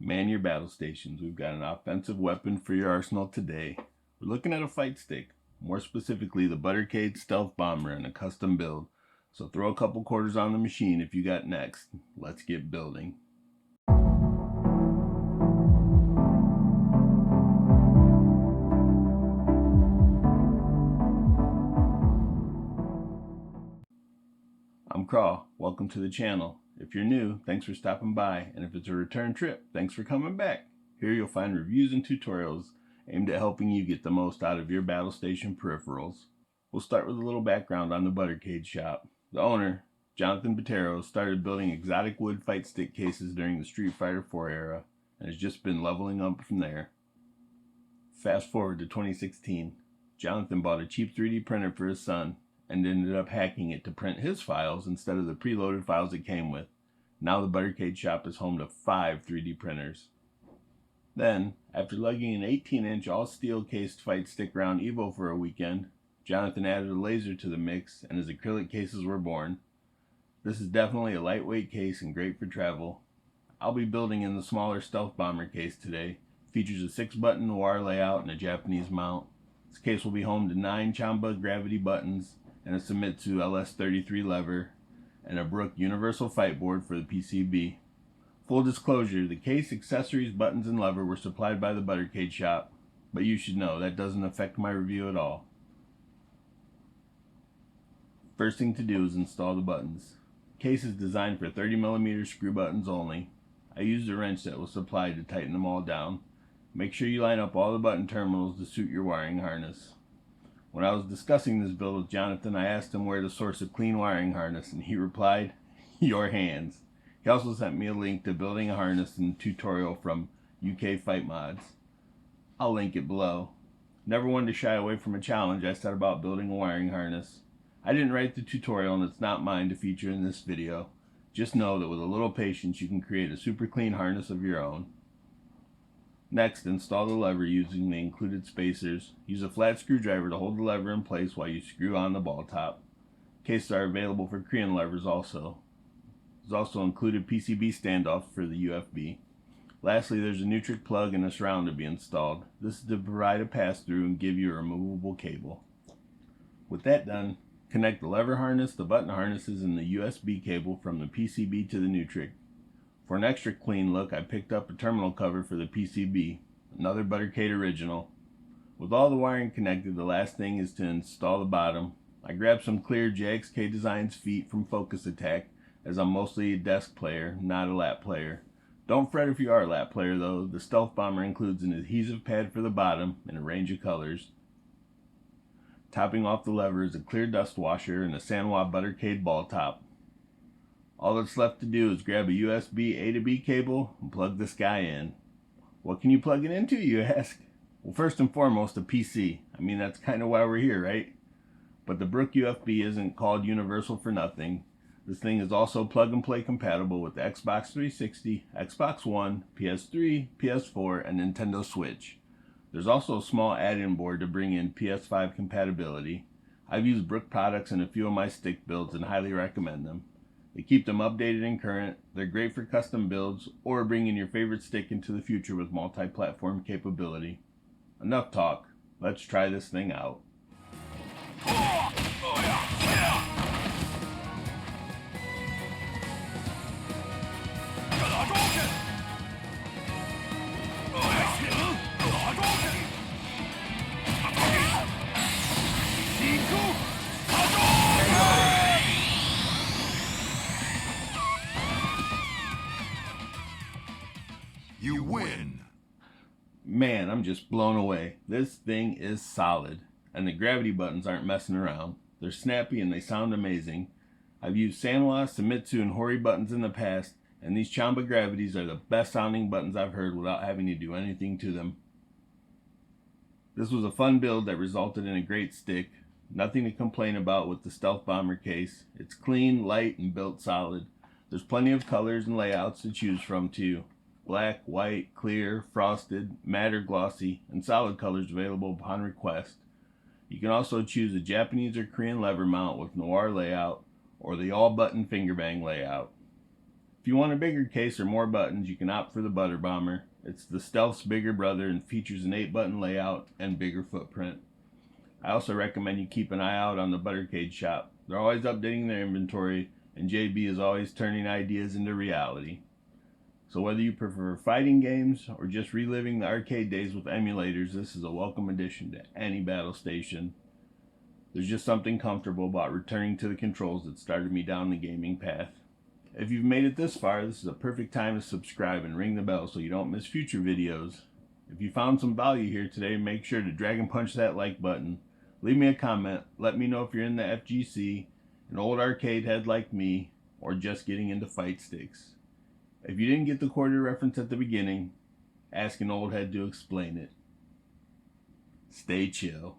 Man your battle stations. We've got an offensive weapon for your arsenal today. We're looking at a fight stick, more specifically the Buttercade Stealth Bomber in a custom build. So throw a couple quarters on the machine if you got next. Let's get building. I'm Craw. Welcome to the channel. If you're new, thanks for stopping by, and if it's a return trip, thanks for coming back. Here you'll find reviews and tutorials aimed at helping you get the most out of your battle station peripherals. We'll start with a little background on the Buttercade shop. The owner, Jonathan Butero, started building exotic wood fight stick cases during the Street Fighter IV era, and has just been leveling up from there. Fast forward to 2016, Jonathan bought a cheap 3D printer for his son, and ended up hacking it to print his files instead of the preloaded files it came with. Now the Buttercade shop is home to 5 3D printers. Then, after lugging an 18-inch all-steel cased fight stick around Evo for a weekend, Jonathan added a laser to the mix and his acrylic cases were born. This is definitely a lightweight case and great for travel. I'll be building in the smaller Stealth Bomber case today. It features a 6-button noir layout and a Japanese mount. This case will be home to 9 Qanba Gravity buttons and a Seimitsu LS-33 lever, and a Brook Universal Fight Board for the PCB. Full disclosure, the case, accessories, buttons, and lever were supplied by the Buttercade shop, but you should know that doesn't affect my review at all. First thing to do is install the buttons. The case is designed for 30mm screw buttons only. I used a wrench that was supplied to tighten them all down. Make sure you line up all the button terminals to suit your wiring harness. When I was discussing this build with Jonathan, I asked him where to source a clean wiring harness, and he replied, your hands. He also sent me a link to building a harness and tutorial from UK Fight Mods. I'll link it below. Never wanted to shy away from a challenge, I set about building a wiring harness. I didn't write the tutorial, and it's not mine to feature in this video. Just know that with a little patience you can create a super clean harness of your own. Next, install the lever using the included spacers. Use a flat screwdriver to hold the lever in place while you screw on the ball top. Cases are available for Korean levers also. There's also included PCB standoff for the UFB. Lastly, there's a Nutric plug and a surround to be installed. This is to provide a pass-through and give you a removable cable. With that done, connect the lever harness, the button harnesses, and the USB cable from the PCB to the Nutric. For an extra clean look, I picked up a terminal cover for the PCB, another Buttercade original. With all the wiring connected, the last thing is to install the bottom. I grabbed some clear JXK Designs feet from Focus Attack, as I'm mostly a desk player, not a lap player. Don't fret if you are a lap player though, the Stealth Bomber includes an adhesive pad for the bottom in a range of colors. Topping off the lever is a clear dust washer and a Sanwa Buttercade ball top. All that's left to do is grab a USB A to B cable and plug this guy in. What can you plug it into, you ask? Well, first and foremost, a PC. I mean, that's kind of why we're here, right? But the Brook UFB isn't called universal for nothing. This thing is also plug and play compatible with the Xbox 360, Xbox One, PS3, PS4, and Nintendo Switch. There's also a small add-in board to bring in PS5 compatibility. I've used Brook products in a few of my stick builds and highly recommend them. They keep them updated and current. They're great for custom builds or bringing your favorite stick into the future with multi-platform capability. Enough talk. Let's try this thing out. You win! Man, I'm just blown away. This thing is solid. And the gravity buttons aren't messing around. They're snappy and they sound amazing. I've used Sanwa, Seimitsu, and Hori buttons in the past, and these Qanba Gravities are the best sounding buttons I've heard without having to do anything to them. This was a fun build that resulted in a great stick. Nothing to complain about with the Stealth Bomber case. It's clean, light, and built solid. There's plenty of colors and layouts to choose from too. Black, white, clear, frosted, matte or glossy, and solid colors available upon request. You can also choose a Japanese or Korean lever mount with noir layout or the all-button finger bang layout. If you want a bigger case or more buttons, you can opt for the Butter Bomber. It's the Stealth's bigger brother and features an 8-button layout and bigger footprint. I also recommend you keep an eye out on the Buttercade shop. They're always updating their inventory, and JB is always turning ideas into reality. So whether you prefer fighting games or just reliving the arcade days with emulators, this is a welcome addition to any battle station. There's just something comfortable about returning to the controls that started me down the gaming path. If you've made it this far, this is a perfect time to subscribe and ring the bell so you don't miss future videos. If you found some value here today, make sure to dragon punch that like button. Leave me a comment, let me know if you're in the FGC, an old arcade head like me, or just getting into fight sticks. If you didn't get the quarter reference at the beginning, ask an old head to explain it. Stay chill.